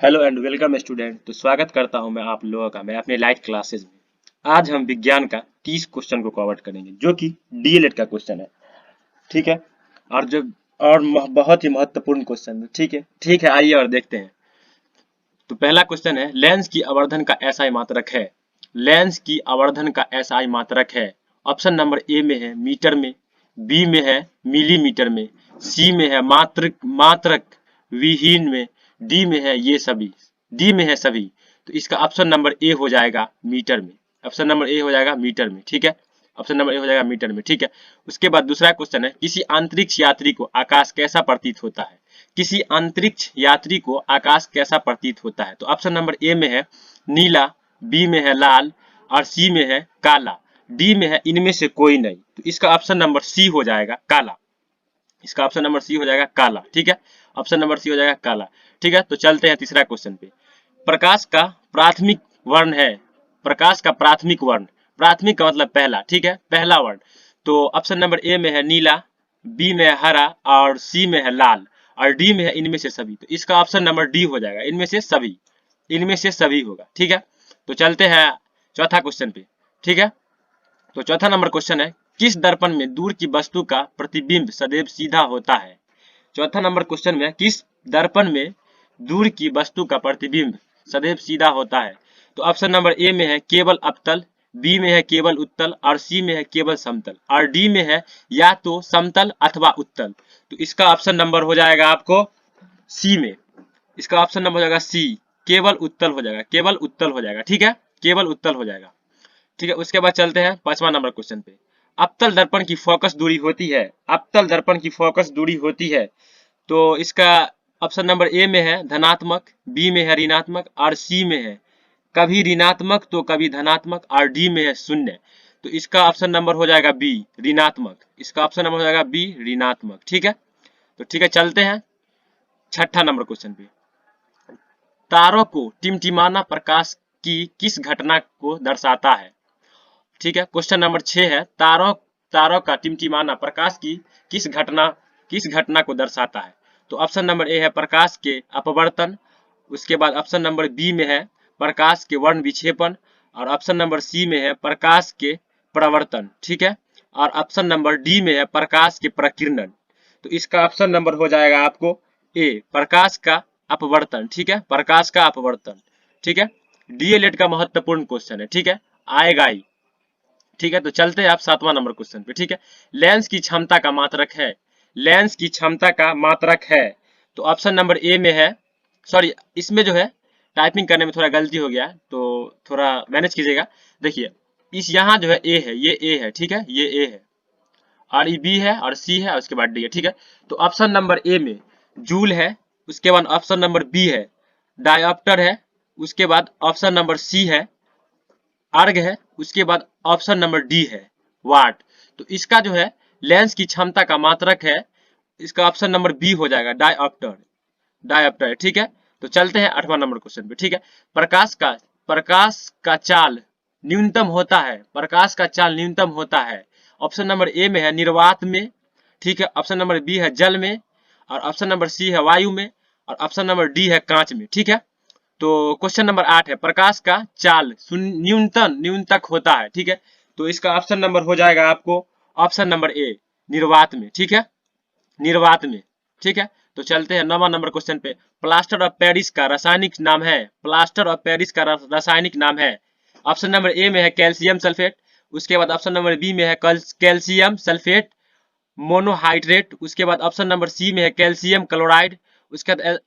Hello and welcome student. तो स्वागत करता हूं मैं आप लोगों का मैं अपने लाइव क्लासेस में। आज हम विज्ञान का 30 क्वेश्चन को कवर करेंगे जो कि डीएलएड का क्वेश्चन है। ठीक है। और जो बहुत ही महत्वपूर्ण क्वेश्चन है। ठीक है, आइए और देखते हैं। तो पहला क्वेश्चन है, लेंस की आवर्धन का एसआई मात्रक है। लेंस की आवर्धन का एसआई मात्रक है। ऑप्शन नंबर ए में है मीटर में, बी में है मिलीमीटर में, सी में है मात्रक मात्रक विहीन में, डी में है ये सभी। डी में है सभी। तो इसका ऑप्शन नंबर ए हो जाएगा मीटर में। ऑप्शन नंबर ए हो जाएगा मीटर में। ठीक है, ऑप्शन नंबर ए हो जाएगा मीटर में। ठीक है। उसके बाद दूसरा क्वेश्चन है, किसी अंतरिक्ष यात्री को आकाश कैसा प्रतीत होता है। किसी अंतरिक्ष यात्री को आकाश कैसा प्रतीत होता है। तो ऑप्शन नंबर ए में है नीला, बी में है लाल और सी में है काला, डी में है इनमें से कोई नहीं। तो इसका ऑप्शन नंबर सी हो जाएगा काला। इसका ऑप्शन नंबर सी हो जाएगा काला। ठीक है, ऑप्शन नंबर सी हो जाएगा काला। ठीक है, तो चलते हैं तीसरा क्वेश्चन पे। प्रकाश का प्राथमिक वर्ण है। प्रकाश का प्राथमिक वर्ण, प्राथमिक का मतलब पहला। ठीक है, पहला वर्ण। तो ऑप्शन नंबर ए में है नीला, बी में है हरा और सी में है लाल और डी में है इनमें से सभी। तो इसका ऑप्शन नंबर डी हो जाएगा इनमें से सभी। इनमें से सभी होगा। ठीक है, तो चलते हैं चौथा क्वेश्चन पे। ठीक है, तो चौथा नंबर क्वेश्चन है, किस दर्पण में दूर की वस्तु का प्रतिबिंब सदैव सीधा होता है। चौथा नंबर क्वेश्चन में किस दर्पण में दूर की वस्तु का प्रतिबिंब सदैव सीधा होता है। तो ऑप्शन नंबर ए में है केवल अवतल, बी में है केवल उत्तल और सी में है केवल समतल और डी में है या तो समतल अथवा उत्तल। तो इसका ऑप्शन नंबर हो जाएगा आपको सी में। इसका ऑप्शन नंबर हो जाएगा सी, केवल उत्तल हो जाएगा। केवल उत्तल हो जाएगा। ठीक है, केवल उत्तल हो जाएगा। ठीक है, उसके बाद चलते हैं पांचवा नंबर क्वेश्चन पे। अवतल दर्पण की फोकस दूरी होती है। अवतल दर्पण की फोकस दूरी होती है। तो इसका ऑप्शन नंबर ए में है धनात्मक, बी में है ऋणात्मक और सी में है कभी ऋणात्मक तो कभी धनात्मक और डी में है शून्य। तो इसका ऑप्शन नंबर हो जाएगा बी ऋणात्मक। इसका ऑप्शन नंबर हो जाएगा बी ऋणात्मक। ठीक है, तो ठीक है चलते हैं छठा नंबर क्वेश्चन पे। तारों को टिमटिमाना प्रकाश की किस घटना को दर्शाता है। ठीक है, क्वेश्चन नंबर 6 है, तारों तारों का टिमटिमाना प्रकाश की किस घटना को दर्शाता है। तो ऑप्शन नंबर ए है प्रकाश के अपवर्तन। उसके बाद ऑप्शन नंबर बी में है प्रकाश के वर्ण विक्षेपण और ऑप्शन नंबर सी में है प्रकाश के प्रवर्तन। ठीक है, और ऑप्शन नंबर डी में है प्रकाश के प्रकीर्णन। तो इसका ऑप्शन नंबर हो जाएगा आपको ए प्रकाश का अपवर्तन। ठीक है, प्रकाश का अपवर्तन। ठीक है, डीएलएड का महत्वपूर्ण क्वेश्चन है। ठीक है, आएगा ही। ठीक है, तो चलते हैं आप सातवां नंबर क्वेश्चन पे। ठीक है, लेंस की क्षमता का मात्रक है। लेंस की क्षमता का मात्रक है। तो ऑप्शन नंबर ए में है, सॉरी इसमें जो है टाइपिंग करने में थोड़ा गलती हो गया तो थोड़ा मैनेज कीजिएगा। देखिए इस यहाँ जो है ए है, ये ए है। ठीक है, ये ए है और ये बी है और सी है और उसके बाद डी है। ठीक है, तो ऑप्शन नंबर ए में जूल है। उसके बाद ऑप्शन नंबर बी है डायोप्टर है। उसके बाद ऑप्शन नंबर सी है अर्ग है। उसके बाद ऑप्शन नंबर डी है वाट। तो इसका जो है लेंस की क्षमता का मात्रक है, इसका ऑप्शन नंबर बी हो जाएगा डायोप्टर। डायोप्टर। ठीक है, तो चलते हैं आठवां नंबर क्वेश्चन पे। ठीक है, प्रकाश का चाल न्यूनतम होता है। प्रकाश का चाल न्यूनतम होता है। ऑप्शन नंबर ए में है निर्वात में। ठीक है, ऑप्शन नंबर बी है जल में और ऑप्शन नंबर सी है वायु में और ऑप्शन नंबर डी है कांच में। ठीक है, तो क्वेश्चन नंबर 8 है, प्रकाश का चाल न्यूनतक होता है। ठीक है, तो इसका ऑप्शन नंबर हो जाएगा आपको ऑप्शन नंबर ए निर्वात में। ठीक है, निर्वात में। ठीक है, तो चलते हैं 9वां नंबर क्वेश्चन पे। प्लास्टर ऑफ पेरिस का रासायनिक नाम है। प्लास्टर ऑफ पेरिस का रासायनिक नाम है। ऑप्शन नंबर ए में है कैल्शियम सल्फेट। उसके बाद ऑप्शन नंबर बी में है कैल्शियम सल्फेट मोनोहाइड्रेट। उसके बाद ऑप्शन नंबर सी में है कैल्शियम क्लोराइड। उसके बाद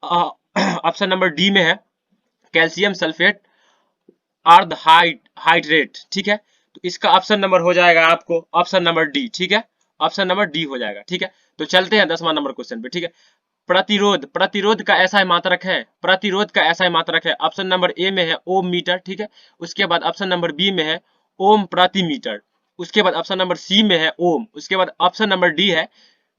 ऑप्शन नंबर डी में है कैल्शियम सल्फेट अर्ध हाइड्रेट। ठीक है, तो इसका ऑप्शन नंबर हो जाएगा आपको ऑप्शन नंबर डी। ठीक है, ऑप्शन नंबर डी हो जाएगा। ठीक है, तो चलते हैं 10वां नंबर क्वेश्चन पे। ठीक है, प्रतिरोध प्रतिरोध का ऐसा मात्रक है। प्रतिरोध का ऐसा मात्रक है। ऑप्शन नंबर ए में है ओम मीटर। ठीक है, उसके बाद ऑप्शन नंबर बी में है ओम प्रति मीटर। उसके बाद ऑप्शन नंबर सी में है ओम। उसके बाद ऑप्शन नंबर डी है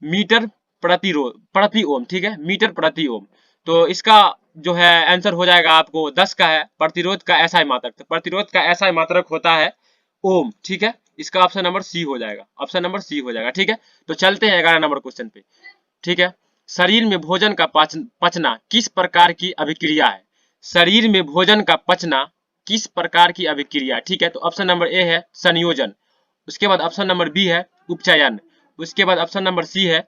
मीटर प्रतिरोध प्रति ओम। ठीक है, मीटर प्रति ओम। तो इसका जो है आंसर हो जाएगा आपको 10 का है प्रतिरोध का ऐसा मात्रक। तो प्रतिरोध का ऐसा मात्रक होता है ओम। ठीक है, इसका ऑप्शन नंबर सी हो जाएगा। ऑप्शन नंबर सी हो जाएगा। ठीक है, तो चलते हैं 11 नंबर क्वेश्चन पे। ठीक है, शरीर में भोजन का पचना किस प्रकार की अभिक्रिया है? शरीर में भोजन का पचना किस प्रकार की अभिक्रिया? ठीक है, तो ऑप्शन नंबर ए है संयोजन, उसके बाद ऑप्शन नंबर बी है उपचयन, उसके बाद ऑप्शन नंबर सी है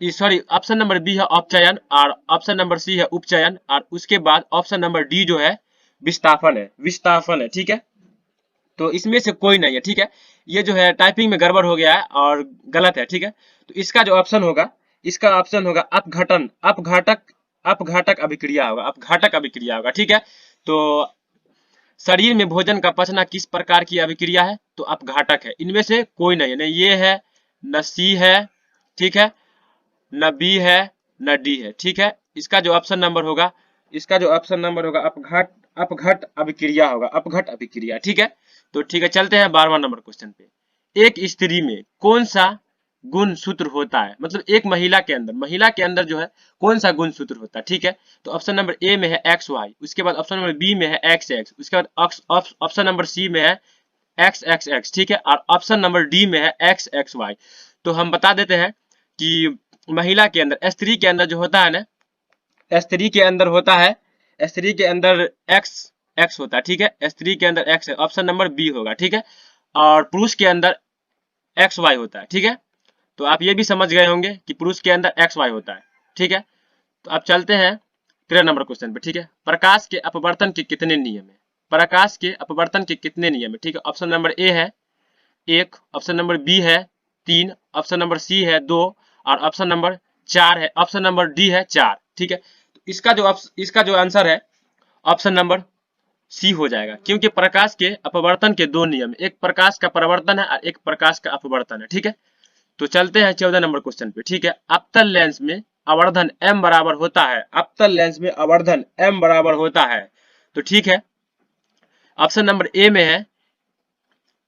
सॉरी ऑप्शन नंबर बी है अपचयन और ऑप्शन नंबर सी है उपचयन और उसके बाद ऑप्शन नंबर डी जो है विस्थापन है। ठीक है, तो इसमें से कोई नहीं है। ठीक है, ये जो है टाइपिंग में गड़बड़ हो गया है और गलत है। ठीक है, तो इसका जो ऑप्शन होगा, इसका ऑप्शन होगा अपघटन, अपघातक अभिक्रिया होगा, अपघातक अभिक्रिया होगा। ठीक है, तो शरीर में भोजन का पचना किस प्रकार की अभिक्रिया है? तो अपघातक है। इनमें से कोई नहीं है, न ये है न सी है, ठीक है, न बी है न डी है। ठीक है, इसका जो ऑप्शन नंबर होगा, इसका जो ऑप्शन नंबर होगा अपघट अभिक्रिया होगा, अपघट अभिक्रिया। ठीक है, तो ठीक है, चलते हैं 12वां नंबर क्वेश्चन पे। एक स्त्री में कौन सा गुण सूत्र होता है? मतलब एक महिला के अंदर जो है कौन सा गुण सूत्र होता है? ठीक है, तो ऑप्शन नंबर ए में है एक्स वाई, उसके बाद ऑप्शन नंबर बी में है एक्स एक्स, उसके बाद ऑप्शन नंबर सी में है एक्स एक्स एक्स। ठीक है, और ऑप्शन नंबर डी में है एक्स एक्स वाई। तो हम बता देते हैं कि महिला के अंदर, स्त्री के अंदर जो होता है ना, स्त्री के अंदर होता है, स्त्री के अंदर एक्स एक्स होता है। ठीक है, स्त्री के अंदर एक्स है, ऑप्शन नंबर बी होगा। ठीक है, और पुरुष के अंदर एक्स वाई होता है। ठीक है, तो आप ये भी समझ गए होंगे कि पुरुष के अंदर एक्स वाई होता है। ठीक है, तो अब चलते हैं 13 नंबर क्वेश्चन पे। ठीक है, प्रकाश के अपवर्तन के कितने नियम है? प्रकाश के अपवर्तन के कितने नियम है? ठीक है, ऑप्शन नंबर ए है 1, ऑप्शन नंबर बी है 3, ऑप्शन नंबर सी है 2 और ऑप्शन नंबर 4 है, ऑप्शन नंबर डी है 4। ठीक है, तो इसका जो आंसर है ऑप्शन नंबर सी हो जाएगा, क्योंकि प्रकाश के अपवर्तन के दो नियम, एक प्रकाश का परावर्तन है और एक प्रकाश का अपवर्तन है। ठीक है, तो चलते हैं 14 नंबर क्वेश्चन पे। ठीक है, अवतल लेंस में आवर्धन m बराबर होता है, अवतल लेंस में आवर्धन m बराबर होता है। तो ठीक है, ऑप्शन नंबर ए में है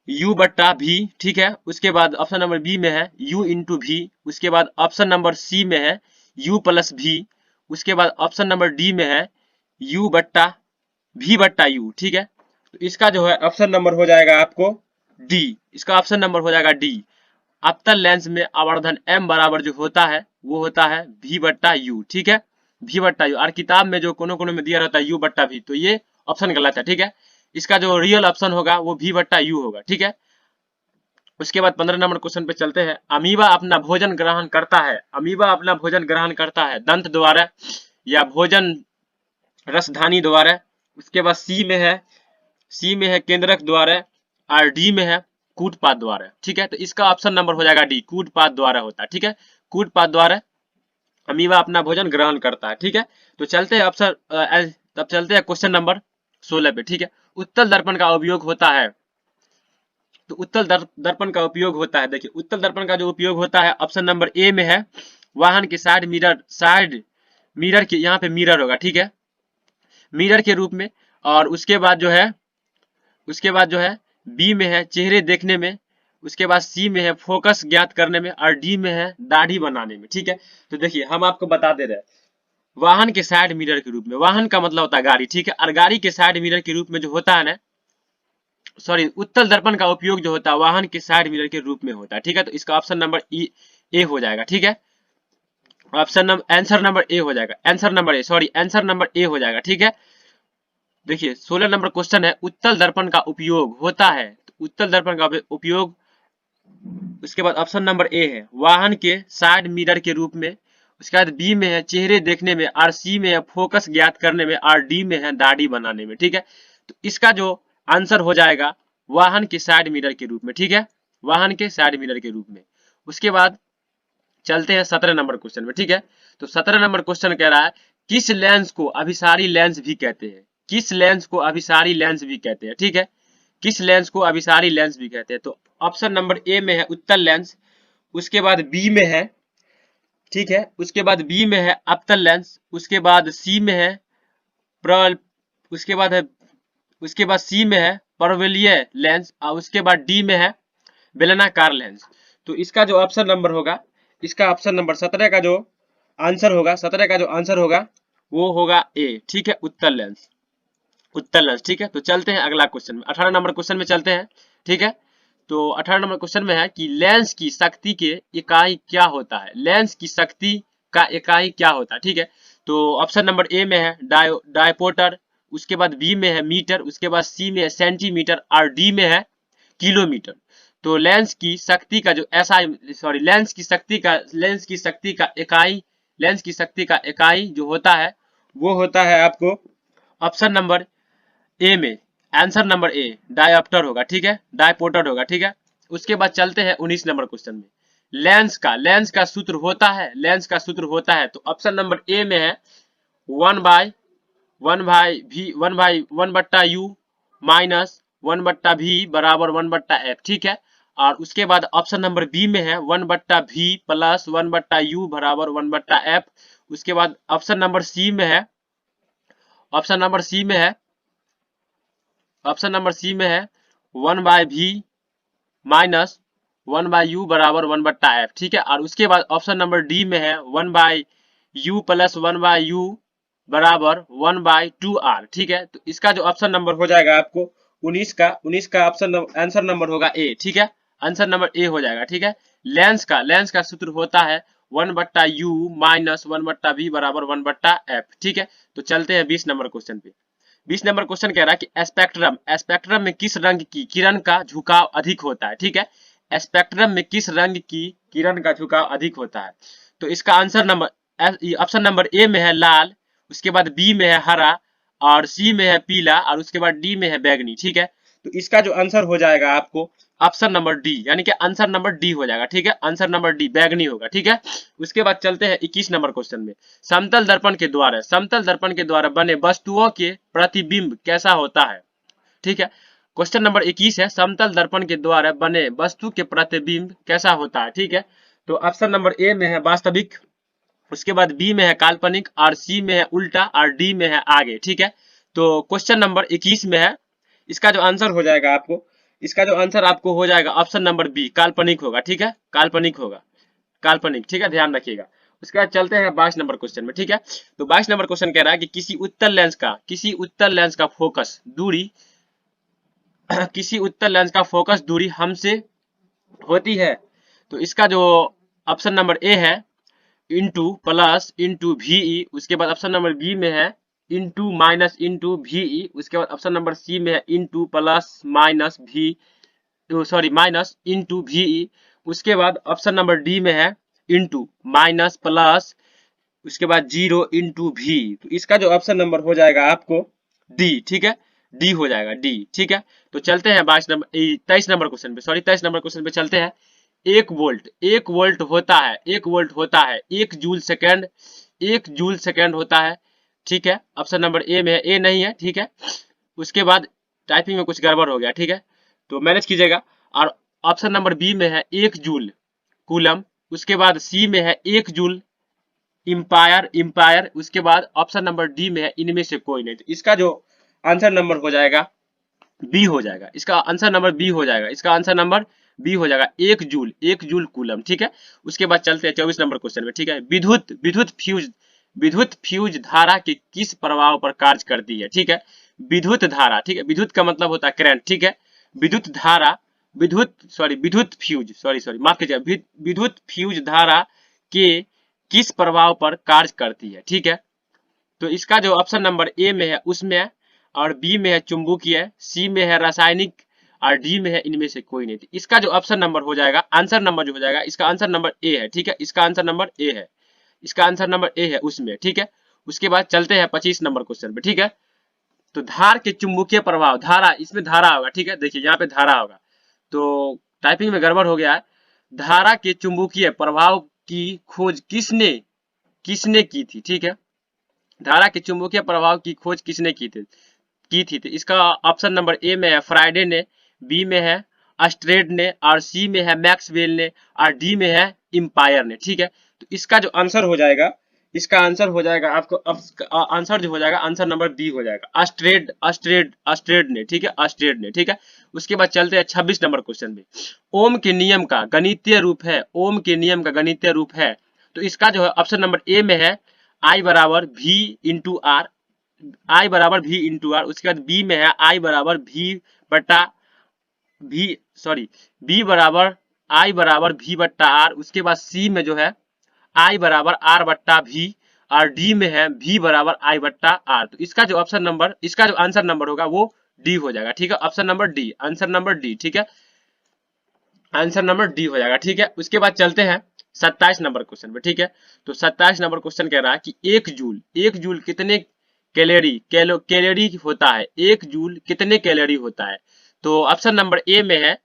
u बट्टा भी। ठीक है, उसके बाद ऑप्शन नंबर बी में है u इंटू भी, उसके बाद ऑप्शन नंबर सी में है u प्लस भी, उसके बाद ऑप्शन नंबर डी में है u बट्टा भी बट्टा u। ठीक है, तो इसका जो है ऑप्शन नंबर हो जाएगा आपको डी, इसका ऑप्शन नंबर हो जाएगा डी। अवतल लेंस में आवर्धन m बराबर जो होता है वो होता है v बट्टा u। ठीक है, v बट्टा u, और किताब में जो कोनो कोनो में दिया रहता है u बट्टा v, तो ये ऑप्शन गलत है। ठीक है, इसका जो रियल ऑप्शन होगा वो v बट्टा u होगा। ठीक है, उसके बाद 15 नंबर क्वेश्चन पे चलते हैं। अमीबा अपना भोजन ग्रहण करता है, अमीबा अपना भोजन ग्रहण करता है दंत द्वारा या भोजन रसधानी द्वारा, उसके बाद सी में है केंद्रक द्वारा और डी में है कूटपाद द्वारा। ठीक है, तो इसका ऑप्शन नंबर हो जाएगा डी, कूटपाद द्वारा होता है। ठीक है, कूटपाद द्वारा अमीबा अपना भोजन ग्रहण करता है। ठीक है, तो चलते हैं तब चलते हैं क्वेश्चन नंबर 16 पे। ठीक है, उत्तल दर्पण का उपयोग होता है, तो उत्तल दर्पण का उपयोग होता है, देखिए उत्तल दर्पण का जो उपयोग होता है ऑप्शन नंबर ए में है वाहन के साइड मिरर के, यहाँ पे मिरर होगा। ठीक है, मिरर के रूप में, और उसके बाद जो है बी में है चेहरे देखने में, उसके बाद सी में है फोकस ज्ञात करने में और डी में है दाढ़ी बनाने में। ठीक है, तो देखिए हम आपको बता दे रहे हैं वाहन के साइड मिरर के रूप में, वाहन का मतलब होता है गाड़ी। ठीक है, और गाड़ी के साइड मिरर के रूप में जो होता है ना, सॉरी उत्तल दर्पण का उपयोग जो होता है वाहन के साइड मिरर के रूप में होता है। ठीक है, तो इसका ऑप्शन नंबर ए हो जाएगा। ठीक है, आंसर नंबर ए हो जाएगा, आंसर नंबर ए हो जाएगा। ठीक है, देखिए 16 नंबर क्वेश्चन है, उत्तल दर्पण का उपयोग होता है, तो उत्तल दर्पण का उपयोग, उसके बाद ऑप्शन नंबर ए है वाहन के साइड मिरर के रूप में, उसके बाद बी में है चेहरे देखने में और सी में है फोकस ज्ञात करने में और डी में है दाढ़ी बनाने में। ठीक है, तो इसका जो आंसर हो जाएगा वाहन के साइड मिरर के रूप में। ठीक है, वाहन के साइड मिरर के रूप में। उसके बाद चलते हैं 17 नंबर क्वेश्चन में। ठीक है, तो 17 नंबर क्वेश्चन कह रहा है किस लेंस को अभिसारी लेंस भी कहते हैं, किस लेंस को अभिसारी लेंस भी कहते हैं। ठीक है, किस लेंस को अभिसारी लेंस भी कहते हैं, तो ऑप्शन नंबर ए में है उत्तल लेंस, उसके बाद बी में है, ठीक है, उसके बाद बी में है अवतल लेंस, उसके बाद सी में है उसके बाद सी में है परवलयीय लेंस और उसके बाद डी में है बेलनाकार लेंस। तो इसका जो ऑप्शन नंबर होगा, इसका ऑप्शन नंबर 17 का जो आंसर होगा वो होगा ए। ठीक है, उत्तल लेंस। ठीक है, तो चलते हैं अगला क्वेश्चन में, 18 नंबर क्वेश्चन में चलते हैं। ठीक है, तो 18 नंबर क्वेश्चन में है कि लेंस की शक्ति के इकाई क्या होता है, लेंस की शक्ति का इकाई क्या होता है, ठीक है। तो ऑप्शन नंबर ए में है डायपोटर, उसके बाद बी में है मीटर, उसके बाद सी में है सेंटीमीटर और डी में है किलोमीटर। तो लेंस की शक्ति का इकाई जो होता है वो होता है आपको ऑप्शन नंबर ए में, आंसर नंबर ए डायोप्टर होगा, ठीक है, डायपोटर होगा, ठीक है। उसके बाद चलते हैं 19 नंबर क्वेश्चन में। लेंस का सूत्र होता है तो ऑप्शन नंबर ए में है वन बट्टा यू माइनस 1/v बराबर 1/f, ठीक है। और उसके बाद ऑप्शन नंबर बी में है 1/v प्लस 1/u बराबर 1/f। उसके बाद ऑप्शन नंबर सी में है ऑप्शन नंबर सी में है ऑप्शन नंबर सी में है 1/v माइनस 1/u बराबर 1/f, ठीक है। और उसके बाद ऑप्शन नंबर डी में है 1/u प्लस 1/u बराबर 1/2r, ठीक है। तो इसका जो ऑप्शन नंबर हो जाएगा आपको 19 का आंसर नंबर होगा ए, ठीक है। आंसर नंबर ए हो जाएगा, ठीक है। लेंस का सूत्र होता है 1/u माइनस 1/v बराबर 1/f, ठीक है। तो चलते हैं 20 नंबर क्वेश्चन पे। 20 नंबर क्वेश्चन कह रहा है कि स्पेक्ट्रम में किस रंग की किरण का झुकाव अधिक होता है, ठीक है। स्पेक्ट्रम में किस रंग की किरण का झुकाव अधिक होता है। तो इसका answer number option number A में है लाल, उसके बाद बी में है हरा और सी में है पीला और उसके बाद डी में है बैगनी, ठीक है। तो इसका जो आंसर हो जाएगा आपको ऑप्शन नंबर डी, यानी कि आंसर नंबर डी हो जाएगा, ठीक है। आंसर नंबर डी बैगनी होगा, ठीक है। उसके बाद चलते हैं 21 नंबर क्वेश्चन में। समतल दर्पण के द्वारा बने वस्तुओं के प्रतिबिंब कैसा होता है, ठीक है। क्वेश्चन नंबर 21 है, समतल दर्पण के द्वारा बने वस्तु के प्रतिबिंब कैसा होता है, ठीक है। तो ऑप्शन नंबर ए में है वास्तविक, उसके बाद बी में है काल्पनिक और सी में है उल्टा और डी में है आगे, ठीक है। तो क्वेश्चन नंबर 21 में है, इसका जो आंसर हो जाएगा आपको हो जाएगा ऑप्शन नंबर बी काल्पनिक होगा, ठीक है। काल्पनिक, ठीक है, ध्यान रखिएगा। उसके बाद चलते हैं 22 नंबर क्वेश्चन में, ठीक है। तो 22 नंबर क्वेश्चन कह रहा है कि किसी उत्तल लेंस का फोकस दूरी हमसे होती है। तो इसका जो ऑप्शन नंबर ए है इंटू प्लस इंटू वी, उसके बाद ऑप्शन नंबर बी में है इंटू माइनस इंटू वी, उसके बाद ऑप्शन नंबर सी में है into plus minus into v, उसके बाद ऑप्शन नंबर डी में है इंटू माइनस प्लस उसके बाद 0 इंटू वी। तो इसका जो ऑप्शन नंबर हो जाएगा आपको डी, ठीक है, डी हो जाएगा डी, ठीक है। तो चलते हैं 23 नंबर क्वेश्चन पे चलते हैं। 1 वोल्ट होता है 1 जूल सेकेंड होता है, ठीक है। ऑप्शन नंबर ए में है, ए नहीं है, ठीक है। उसके बाद टाइपिंग में कुछ गड़बड़ हो गया, ठीक है, तो मैनेज कीजिएगा। और ऑप्शन नंबर बी में है 1 जूल कूलम, उसके बाद सी में है 1 जूल इंपायर, उसके बाद ऑप्शन नंबर डी में है इनमें से कोई नहीं। तो इसका जो आंसर नंबर हो जाएगा बी हो जाएगा, इसका आंसर नंबर बी हो जाएगा, 1 जूल कूलम, ठीक है। उसके बाद चलते हैं 24 नंबर क्वेश्चन में, ठीक है। विद्युत फ्यूज धारा के किस प्रभाव पर कार्य करती है, ठीक है। विद्युत धारा, ठीक है, विद्युत का मतलब होता है करंट, ठीक है। विद्युत फ्यूज धारा के किस प्रभाव पर कार्य करती है, ठीक है। तो इसका जो ऑप्शन नंबर ए में है उसमें, और बी में है चुंबकीय, सी में है रासायनिक और डी में है इनमें से कोई नहीं। इसका जो ऑप्शन नंबर हो जाएगा, आंसर नंबर जो हो जाएगा, इसका आंसर नंबर ए है, ठीक है। इसका आंसर नंबर ए है उसमें, ठीक है। उसके बाद चलते हैं 25 नंबर क्वेश्चन पे, ठीक है। तो धार के चुंबकीय प्रभाव, इसमें धारा होगा, ठीक है, देखिए यहाँ पे धारा होगा, तो टाइपिंग में गड़बड़ हो गया है। धारा के चुंबकीय प्रभाव की खोज किसने की थी, ठीक है। धारा के चुंबकीय प्रभाव की खोज किसने की थी। तो इसका ऑप्शन नंबर ए में है फ्राइडे ने, बी में है अस्ट्रेड ने और सी में है मैक्सवेल ने और डी में है इंपायर ने, ठीक है। तो इसका जो आंसर हो जाएगा आपको आंसर जो हो जाएगा, आंसर नंबर बी हो जाएगा अस्ट्रेड ने, ठीक है। उसके बाद चलते हैं 26 नंबर क्वेश्चन में। ओम के नियम का गणितीय रूप है। तो इसका जो है ऑप्शन नंबर ए में है I बराबर V इंटू आर, उसके बाद बी में है I बराबर V बटा बी बराबर I बराबर V बट्टा आर, उसके बाद सी में जो है आई बराबर आर बट्टा भी, और डी में है भी बराबर आई बट्टा आर। तो इसका जो आंसर नंबर होगा वो डी हो जाएगा। ठीक है, option number D, answer number D. ठीक है, आंसर नंबर डी हो जाएगा। ठीक है, उसके बाद चलते हैं 27 नंबर क्वेश्चन पे। ठीक है, तो 27 नंबर क्वेश्चन कह रहा है कि एक जूल कितने कैलोरी होता है, एक जूल कितने कैलोरी होता है। तो ऑप्शन नंबर ए में है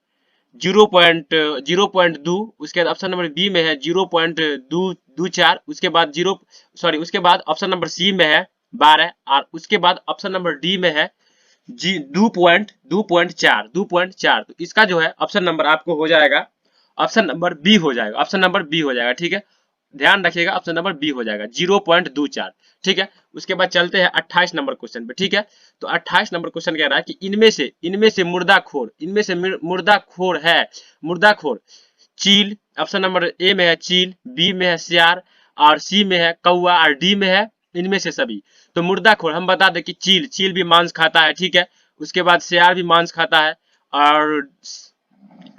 0.2, उसके बाद ऑप्शन नंबर बी में है 0.224, उसके बाद ऑप्शन नंबर सी में है 12, और उसके बाद ऑप्शन नंबर डी में है जी 2.4। तो इसका जो है ऑप्शन नंबर आपको हो जाएगा, ऑप्शन नंबर बी हो जाएगा, ऑप्शन नंबर बी हो जाएगा। ठीक है, ध्यान रखिएगा, ऑप्शन नंबर बी हो जाएगा 0.24। ठीक है, उसके बाद चलते हैं 28 नंबर क्वेश्चन पे। ठीक है, तो 28 नंबर क्वेश्चन कह रहा है कि इनमें से मुर्दाखोर चील, ऑप्शन नंबर ए में है चील, बी में है सियार, और सी में है कौआ, और डी में है इनमें से सभी। तो मुर्दाखोर हम बता दें कि चील भी मांस खाता है। ठीक है, उसके बाद सियार भी मांस खाता है, और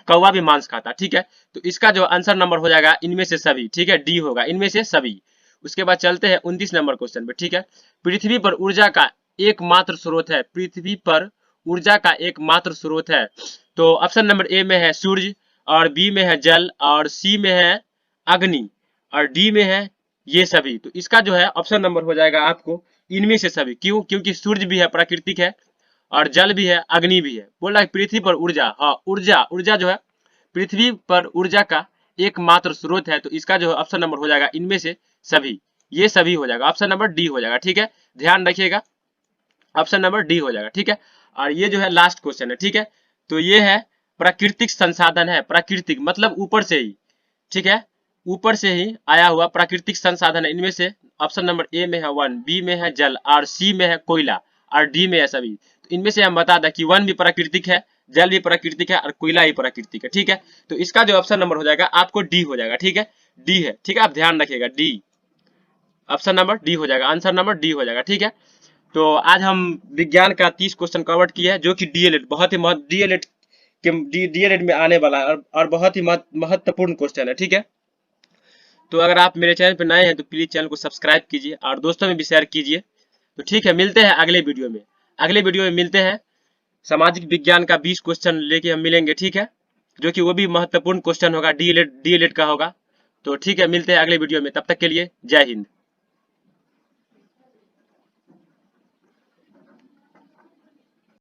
कौवा भी मांस खाता है। ठीक है, तो इसका जो आंसर नंबर हो जाएगा इनमें से सभी। ठीक है, डी होगा, इनमें से सभी। उसके बाद चलते हैं 29 नंबर क्वेश्चन पे। ठीक है, पृथ्वी पर ऊर्जा का एकमात्र स्रोत है, पृथ्वी पर ऊर्जा का एकमात्र स्रोत है। तो ऑप्शन नंबर ए में है सूर्य, और बी में है जल, और सी में है अग्नि, और डी में है ये सभी। तो इसका जो है ऑप्शन नंबर हो जाएगा आपको इनमें से सभी। क्यों? क्योंकि सूर्य भी है, प्राकृतिक है, और जल भी है, अग्नि भी है। बोल रहा है पृथ्वी पर ऊर्जा, हाँ ऊर्जा जो है पृथ्वी पर ऊर्जा का एकमात्र स्रोत है। तो इसका जो है ऑप्शन नंबर हो जाएगा इनमें से सभी, ये सभी हो जाएगा, ऑप्शन नंबर डी हो जाएगा। ठीक है, ध्यान रखिएगा, ऑप्शन नंबर डी हो जाएगा। ठीक है, और ये जो है लास्ट क्वेश्चन है। ठीक है, तो ये है प्राकृतिक संसाधन है, प्राकृतिक मतलब ऊपर से ही। ठीक है, ऊपर से ही आया हुआ प्राकृतिक संसाधन है। इनमें से ऑप्शन नंबर ए में है वन, बी में है जल, और सी में है कोयला, और डी में है सभी। तो इनमें से हम बता दें कि वन भी प्राकृतिक है, जल भी प्राकृतिक है, और कोयला ही प्राकृतिक है। ठीक है, तो इसका जो ऑप्शन नंबर हो जाएगा आपको डी हो जाएगा। ठीक है, डी है। ठीक है, आप ध्यान रखिएगा, डी, ऑप्शन नंबर डी हो जाएगा, आंसर नंबर डी हो जाएगा। ठीक है, तो आज हम विज्ञान का 30 क्वेश्चन कवर किया है, जो कि डीएलएड बहुत ही डीएलएड में आने वाला है, और बहुत ही महत्वपूर्ण क्वेश्चन है। ठीक है, तो अगर आप मेरे चैनल पर नए हैं तो प्लीज चैनल को सब्सक्राइब कीजिए, और दोस्तों में भी शेयर कीजिए। तो ठीक है, मिलते हैं अगले वीडियो में, मिलते हैं। सामाजिक विज्ञान का 20 क्वेश्चन लेके हम मिलेंगे। ठीक है, जो कि वो भी महत्वपूर्ण क्वेश्चन होगा, डीएलएड का होगा। तो ठीक है, मिलते हैं अगले वीडियो में, तब तक के लिए जय हिंद।